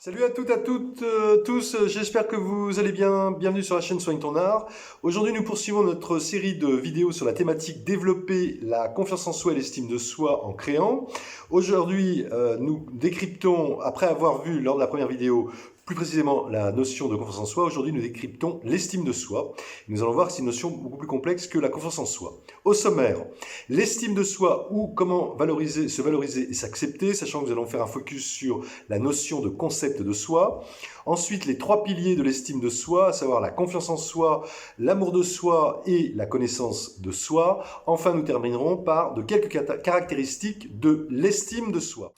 Salut à toutes, tous, j'espère que vous allez bien. Bienvenue sur la chaîne Soigne ton art. Aujourd'hui, nous poursuivons notre série de vidéos sur la thématique développer la confiance en soi et l'estime de soi en créant. Aujourd'hui, nous décryptons, après avoir vu lors de la première vidéo, plus précisément la notion de confiance en soi, aujourd'hui nous décryptons l'estime de soi. Nous allons voir que c'est une notion beaucoup plus complexe que la confiance en soi. Au sommaire, l'estime de soi ou comment se valoriser et s'accepter, sachant que nous allons faire un focus sur la notion de concept de soi. Ensuite, les trois piliers de l'estime de soi, à savoir la confiance en soi, l'amour de soi et la connaissance de soi. Enfin, nous terminerons par de quelques caractéristiques de l'estime de soi.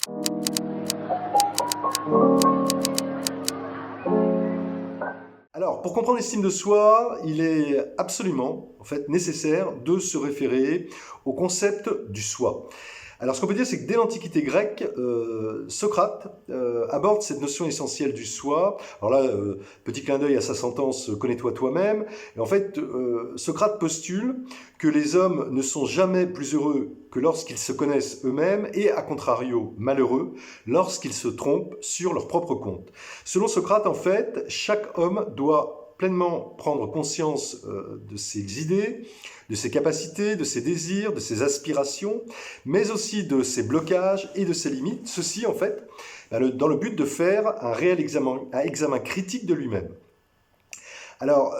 Alors, pour comprendre l'estime de soi, il est absolument, nécessaire de se référer au concept du soi. Alors, ce qu'on peut dire, c'est que dès l'Antiquité grecque, Socrate aborde cette notion essentielle du soi. Alors là, petit clin d'œil à sa sentence « Connais-toi toi-même ». Et en fait, Socrate postule que les hommes ne sont jamais plus heureux que lorsqu'ils se connaissent eux-mêmes et, à contrario, malheureux lorsqu'ils se trompent sur leur propre compte. Selon Socrate, en fait, chaque homme doit pleinement prendre conscience de ses idées, de ses capacités, de ses désirs, de ses aspirations, mais aussi de ses blocages et de ses limites. Ceci, en fait, dans le but de faire un réel examen critique de lui-même. Alors,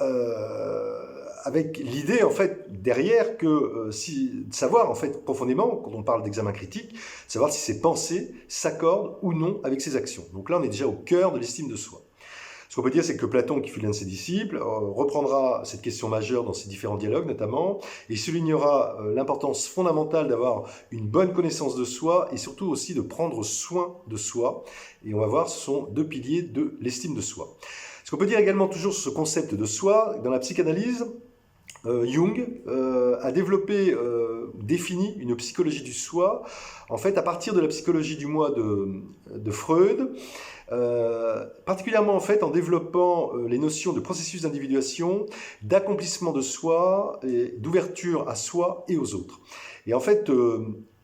avec l'idée, en fait, derrière que de savoir, en fait, profondément, quand on parle d'examen critique, savoir si ses pensées s'accordent ou non avec ses actions. Donc là, on est déjà au cœur de l'estime de soi. Ce qu'on peut dire, c'est que Platon, qui fut l'un de ses disciples, reprendra cette question majeure dans ses différents dialogues notamment, et soulignera l'importance fondamentale d'avoir une bonne connaissance de soi, et surtout aussi de prendre soin de soi. Et on va voir, ce sont deux piliers de l'estime de soi. Ce qu'on peut dire également toujours sur ce concept de soi, dans la psychanalyse, Jung a défini une psychologie du soi, en fait, à partir de la psychologie du moi de Freud, particulièrement en fait en développant les notions de processus d'individuation, d'accomplissement de soi, et d'ouverture à soi et aux autres. Et en fait,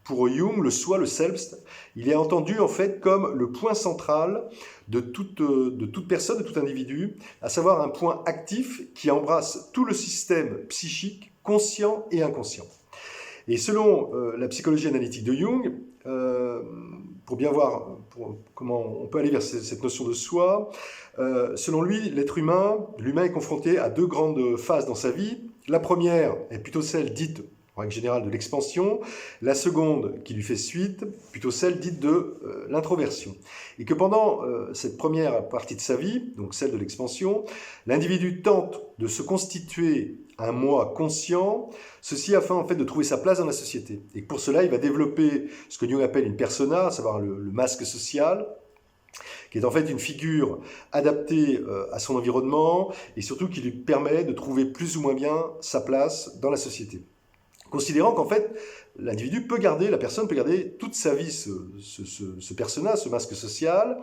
pour Jung, le soi, le selbst, il est entendu en fait comme le point central de toute personne, de tout individu, à savoir un point actif qui embrasse tout le système psychique, conscient et inconscient. Et selon la psychologie analytique de Jung, pour bien voir comment on peut aller vers cette notion de soi, selon lui, l'humain est confronté à deux grandes phases dans sa vie. La première est plutôt celle dite, en règle générale, de l'expansion. La seconde, qui lui fait suite, plutôt celle dite de l'introversion. Et que pendant cette première partie de sa vie, donc celle de l'expansion, l'individu tente de se constituer un moi conscient, ceci afin en fait de trouver sa place dans la société. Et pour cela, il va développer ce que Jung appelle une persona, à savoir le masque social, qui est en fait une figure adaptée à son environnement et surtout qui lui permet de trouver plus ou moins bien sa place dans la société. Considérant qu'en fait, la personne peut garder toute sa vie ce persona, ce masque social,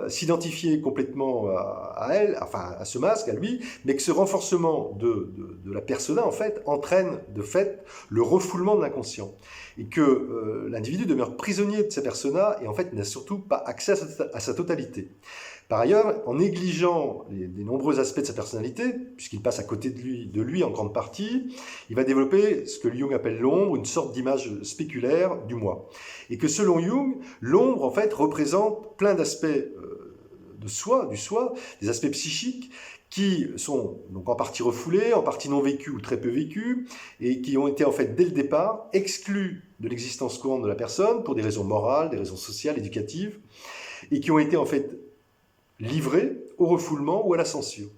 s'identifier complètement à elle, enfin à ce masque, à lui, mais que ce renforcement de la persona, en fait, entraîne de fait le refoulement de l'inconscient. Et que l'individu demeure prisonnier de sa persona et en fait n'a surtout pas accès à sa totalité. Par ailleurs, en négligeant les nombreux aspects de sa personnalité, puisqu'il passe à côté de lui en grande partie, il va développer ce que Jung appelle l'ombre, une sorte d'image spéculaire du moi. Et que selon Jung, l'ombre en fait représente plein d'aspects de soi, du soi, des aspects psychiques qui sont donc en partie refoulés, en partie non vécus ou très peu vécus, et qui ont été en fait dès le départ exclus de l'existence courante de la personne pour des raisons morales, des raisons sociales, éducatives, et qui ont été en fait livrés au refoulement ou à la censure.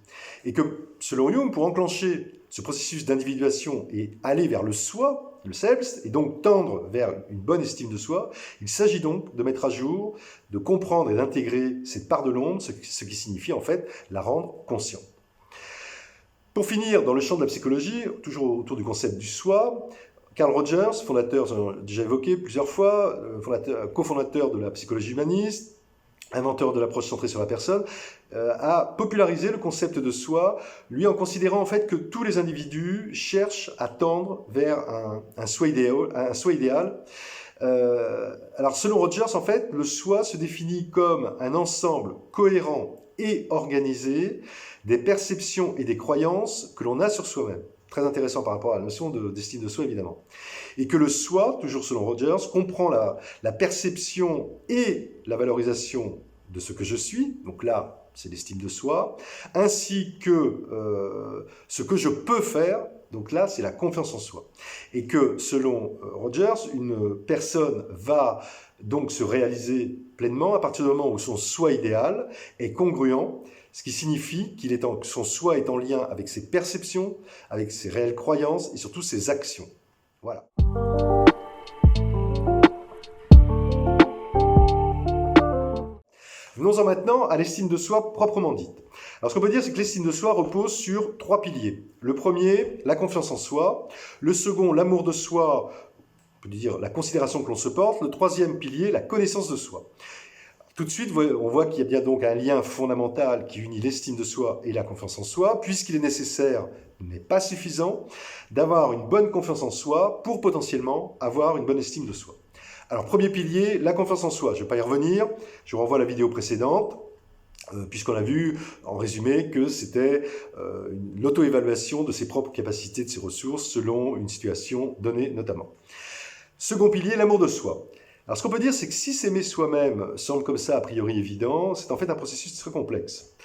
Et que, selon Jung, pour enclencher ce processus d'individuation et aller vers le soi, le selbst, et donc tendre vers une bonne estime de soi, il s'agit donc de mettre à jour, de comprendre et d'intégrer cette part de l'ombre, ce qui signifie en fait la rendre consciente. Pour finir, dans le champ de la psychologie, toujours autour du concept du soi, Carl Rogers, fondateur, j'en ai déjà évoqué plusieurs fois, cofondateur de la psychologie humaniste, inventeur de l'approche centrée sur la personne, a popularisé le concept de soi, lui en considérant en fait que tous les individus cherchent à tendre vers un soi idéal, Alors selon Rogers, en fait, le soi se définit comme un ensemble cohérent et organisé des perceptions et des croyances que l'on a sur soi-même. Très intéressant par rapport à la notion d'estime de soi, évidemment. Et que le soi, toujours selon Rogers, comprend la perception et la valorisation de ce que je suis, donc là, c'est l'estime de soi, ainsi que ce que je peux faire, donc là, c'est la confiance en soi. Et que, selon Rogers, une personne va donc se réaliser pleinement à partir du moment où son soi idéal est congruent, ce qui signifie son soi est en lien avec ses perceptions, avec ses réelles croyances et surtout ses actions. Voilà. Venons-en maintenant à l'estime de soi proprement dite. Alors ce qu'on peut dire, c'est que l'estime de soi repose sur 3 piliers. Le premier, la confiance en soi. Le second, l'amour de soi, on peut dire la considération que l'on se porte. Le troisième pilier, la connaissance de soi. Tout de suite, on voit qu'il y a bien donc un lien fondamental qui unit l'estime de soi et la confiance en soi, puisqu'il est nécessaire, mais pas suffisant, d'avoir une bonne confiance en soi pour potentiellement avoir une bonne estime de soi. Alors, premier pilier, la confiance en soi. Je ne vais pas y revenir, je vous renvoie à la vidéo précédente, puisqu'on a vu en résumé que c'était l'auto-évaluation de ses propres capacités, de ses ressources, selon une situation donnée notamment. Second pilier, l'amour de soi. Alors ce qu'on peut dire, c'est que si s'aimer soi-même semble comme ça a priori évident, c'est en fait un processus très complexe.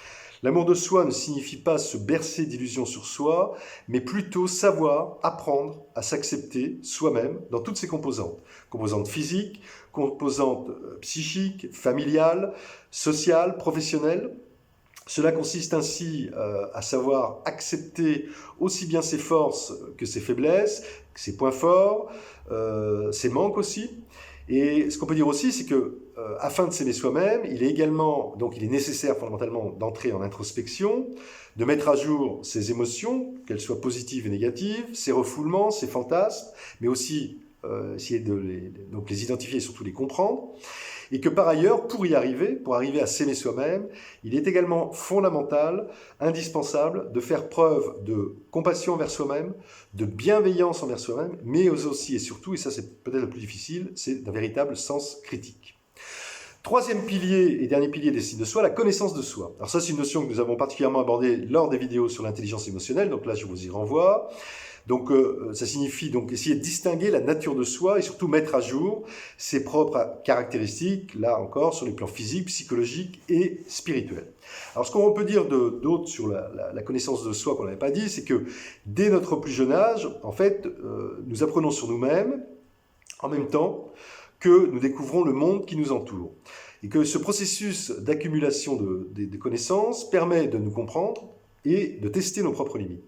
L'amour de soi ne signifie pas se bercer d'illusions sur soi, mais plutôt savoir, apprendre à s'accepter soi-même dans toutes ses composantes. Composantes physiques, composantes psychiques, familiales, sociales, professionnelles. Cela consiste ainsi à savoir accepter aussi bien ses forces que ses faiblesses, ses points forts, ses manques aussi. Et ce qu'on peut dire aussi, c'est que afin de s'aimer soi-même, il est nécessaire fondamentalement d'entrer en introspection, de mettre à jour ses émotions, qu'elles soient positives et négatives, ses refoulements, ses fantasmes, mais aussi essayer de les identifier et surtout les comprendre. Et que par ailleurs, pour arriver à s'aimer soi-même, il est également fondamental, indispensable, de faire preuve de compassion envers soi-même, de bienveillance envers soi-même, mais aussi et surtout, et ça c'est peut-être le plus difficile, c'est d'un véritable sens critique. Troisième pilier et dernier pilier d'estime de soi, la connaissance de soi. Alors ça, c'est une notion que nous avons particulièrement abordée lors des vidéos sur l'intelligence émotionnelle, donc là je vous y renvoie. Donc ça signifie donc essayer de distinguer la nature de soi et surtout mettre à jour ses propres caractéristiques, là encore, sur les plans physiques, psychologiques et spirituels. Alors ce qu'on peut dire d'autre sur la connaissance de soi qu'on n'avait pas dit, c'est que dès notre plus jeune âge, en fait, nous apprenons sur nous-mêmes en même temps que nous découvrons le monde qui nous entoure. Et que ce processus d'accumulation de connaissances permet de nous comprendre et de tester nos propres limites.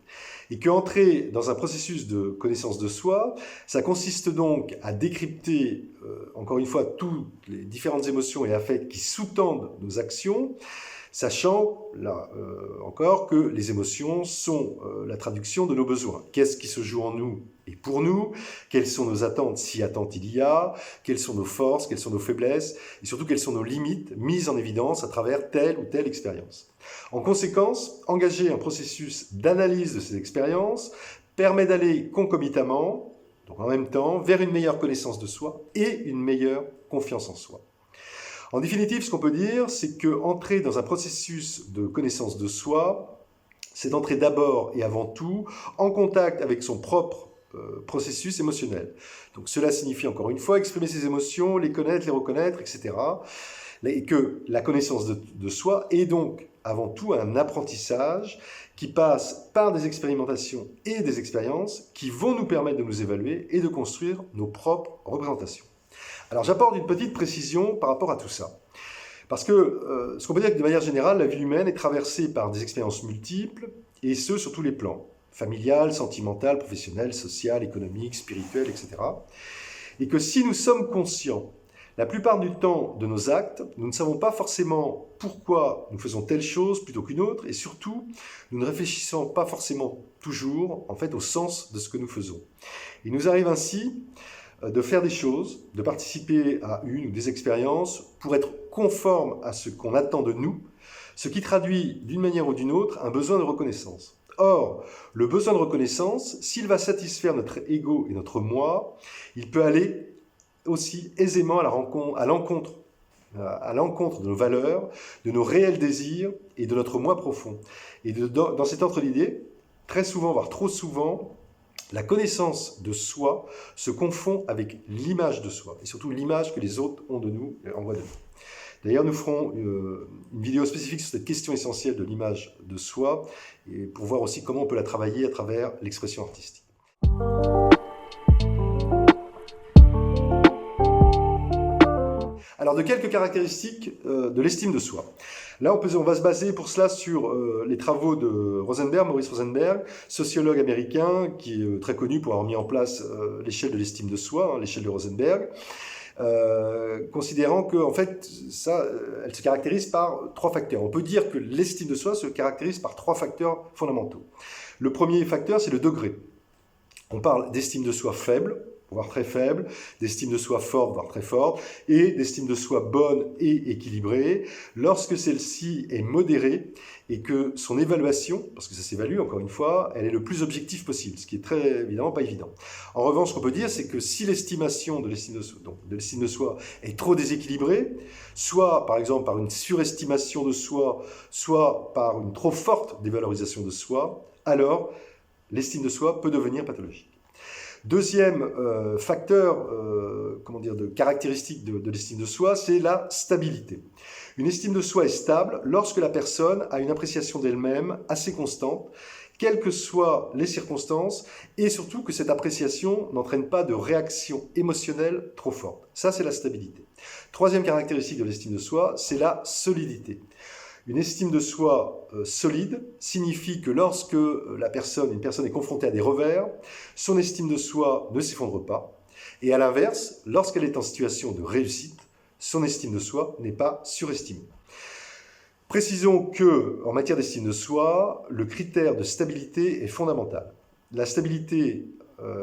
Et qu'entrer dans un processus de connaissance de soi, ça consiste donc à décrypter, encore une fois, toutes les différentes émotions et affects qui sous-tendent nos actions, sachant, là encore, que les émotions sont la traduction de nos besoins. Qu'est-ce qui se joue en nous et pour nous? Quelles sont nos attentes, si attentes il y a? Quelles sont nos forces? Quelles sont nos faiblesses? Et surtout, quelles sont nos limites mises en évidence à travers telle ou telle expérience? En conséquence, engager un processus d'analyse de ces expériences permet d'aller concomitamment, donc en même temps, vers une meilleure connaissance de soi et une meilleure confiance en soi. En définitive, ce qu'on peut dire, c'est qu'entrer dans un processus de connaissance de soi, c'est d'entrer d'abord et avant tout en contact avec son propre processus émotionnel. Donc cela signifie encore une fois exprimer ses émotions, les connaître, les reconnaître, etc. Et que la connaissance de soi est donc avant tout un apprentissage qui passe par des expérimentations et des expériences qui vont nous permettre de nous évaluer et de construire nos propres représentations. Alors j'apporte une petite précision par rapport à tout ça. Parce que ce qu'on peut dire que de manière générale, la vie humaine est traversée par des expériences multiples, et ce sur tous les plans, familial, sentimental, professionnel, social, économique, spirituel, etc. Et que si nous sommes conscients, la plupart du temps de nos actes, nous ne savons pas forcément pourquoi nous faisons telle chose plutôt qu'une autre, et surtout, nous ne réfléchissons pas forcément toujours, en fait, au sens de ce que nous faisons. Il nous arrive ainsi de faire des choses, de participer à une ou des expériences pour être conforme à ce qu'on attend de nous, ce qui traduit d'une manière ou d'une autre un besoin de reconnaissance. Or, le besoin de reconnaissance, s'il va satisfaire notre ego et notre moi, il peut aller aussi aisément à l'encontre de nos valeurs, de nos réels désirs et de notre moi profond. Et dans cet ordre d'idées, très souvent, voire trop souvent, la connaissance de soi se confond avec l'image de soi, et surtout l'image que les autres ont de nous, envoient de nous. D'ailleurs, nous ferons une vidéo spécifique sur cette question essentielle de l'image de soi, et pour voir aussi comment on peut la travailler à travers l'expression artistique. Alors, de quelques caractéristiques de l'estime de soi. Là, on va se baser pour cela sur les travaux de Maurice Rosenberg, sociologue américain, qui est très connu pour avoir mis en place l'échelle de l'estime de soi, l'échelle de Rosenberg, considérant que, en fait, elle se caractérise par 3 facteurs. On peut dire que l'estime de soi se caractérise par 3 facteurs fondamentaux. Le premier facteur, c'est le degré. On parle d'estime de soi faible, voire très faible, d'estime de soi forte, voire très forte, et d'estime de soi bonne et équilibrée, lorsque celle-ci est modérée et que son évaluation, parce que ça s'évalue encore une fois, elle est le plus objective possible, ce qui est très évidemment pas évident. En revanche, ce qu'on peut dire, c'est que si l'estimation de l'estime de soi est trop déséquilibrée, soit par exemple par une surestimation de soi, soit par une trop forte dévalorisation de soi, alors l'estime de soi peut devenir pathologique. Deuxième facteur de caractéristique de l'estime de soi, c'est la stabilité. Une estime de soi est stable lorsque la personne a une appréciation d'elle-même assez constante, quelles que soient les circonstances, et surtout que cette appréciation n'entraîne pas de réaction émotionnelle trop forte. Ça, c'est la stabilité. Troisième caractéristique de l'estime de soi, c'est la solidité. Une estime de soi solide signifie que lorsque une personne est confrontée à des revers, son estime de soi ne s'effondre pas. Et à l'inverse, lorsqu'elle est en situation de réussite, son estime de soi n'est pas surestimée. Précisons qu'en matière d'estime de soi, le critère de stabilité est fondamental. La stabilité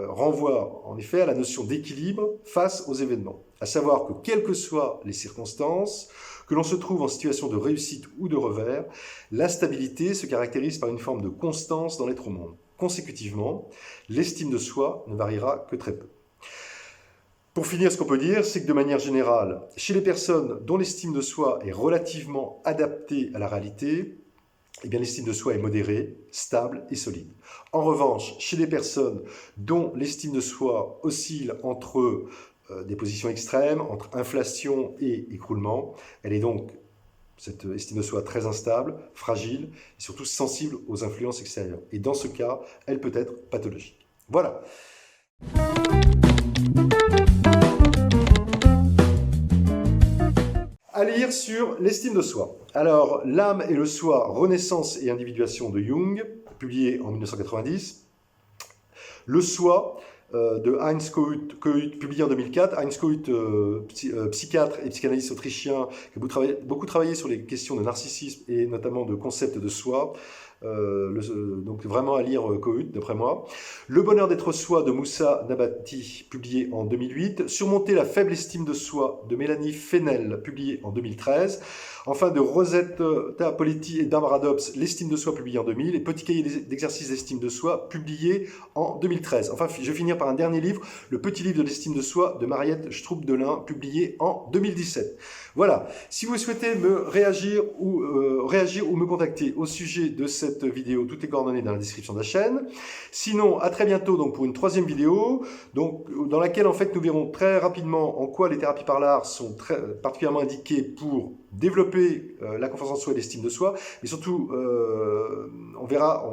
renvoie en effet à la notion d'équilibre face aux événements, à savoir que quelles que soient les circonstances, que l'on se trouve en situation de réussite ou de revers, la stabilité se caractérise par une forme de constance dans l'être au monde. Consécutivement, l'estime de soi ne variera que très peu. Pour finir, ce qu'on peut dire, c'est que de manière générale, chez les personnes dont l'estime de soi est relativement adaptée à la réalité, eh bien, l'estime de soi est modérée, stable et solide. En revanche, chez les personnes dont l'estime de soi oscille entre des positions extrêmes, entre inflation et écroulement, elle est donc, cette estime de soi, très instable, fragile et surtout sensible aux influences extérieures. Et dans ce cas, elle peut être pathologique. Voilà. À lire sur l'estime de soi. Alors, L'âme et le soi, renaissance et individuation de Jung, publié en 1990. Le soi de Heinz Kohut, publié en 2004. Heinz Kohut, psychiatre et psychanalyste autrichien, qui a beaucoup travaillé sur les questions de narcissisme et notamment de concept de soi. Donc vraiment à lire Kohut, d'après moi. Le bonheur d'être soi de Moussa Nabati, publié en 2008. Surmonter la faible estime de soi de Mélanie Fennel, publié en 2013. Enfin, de Rosetta Politi et Barbara Dobbs, l'estime de soi, publié en 2000. Et Petit cahier d'exercices d'estime de soi, publié en 2013. Enfin, je vais finir par un dernier livre, Le petit livre de l'estime de soi de Mariette Straub-Delin, publié en 2017. Voilà. Si vous souhaitez réagir ou me contacter au sujet de cette vidéo, toutes les coordonnées dans la description de la chaîne. Sinon, à très bientôt donc, pour une 3e vidéo, donc, dans laquelle en fait, nous verrons très rapidement en quoi les thérapies par l'art sont particulièrement indiquées pour développer la confiance en soi et l'estime de soi, mais surtout, on verra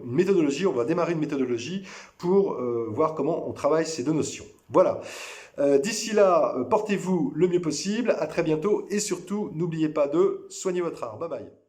une méthodologie, on va démarrer une méthodologie pour voir comment on travaille ces 2 notions. Voilà. D'ici là, portez-vous le mieux possible, à très bientôt et surtout, n'oubliez pas de soigner votre art. Bye bye.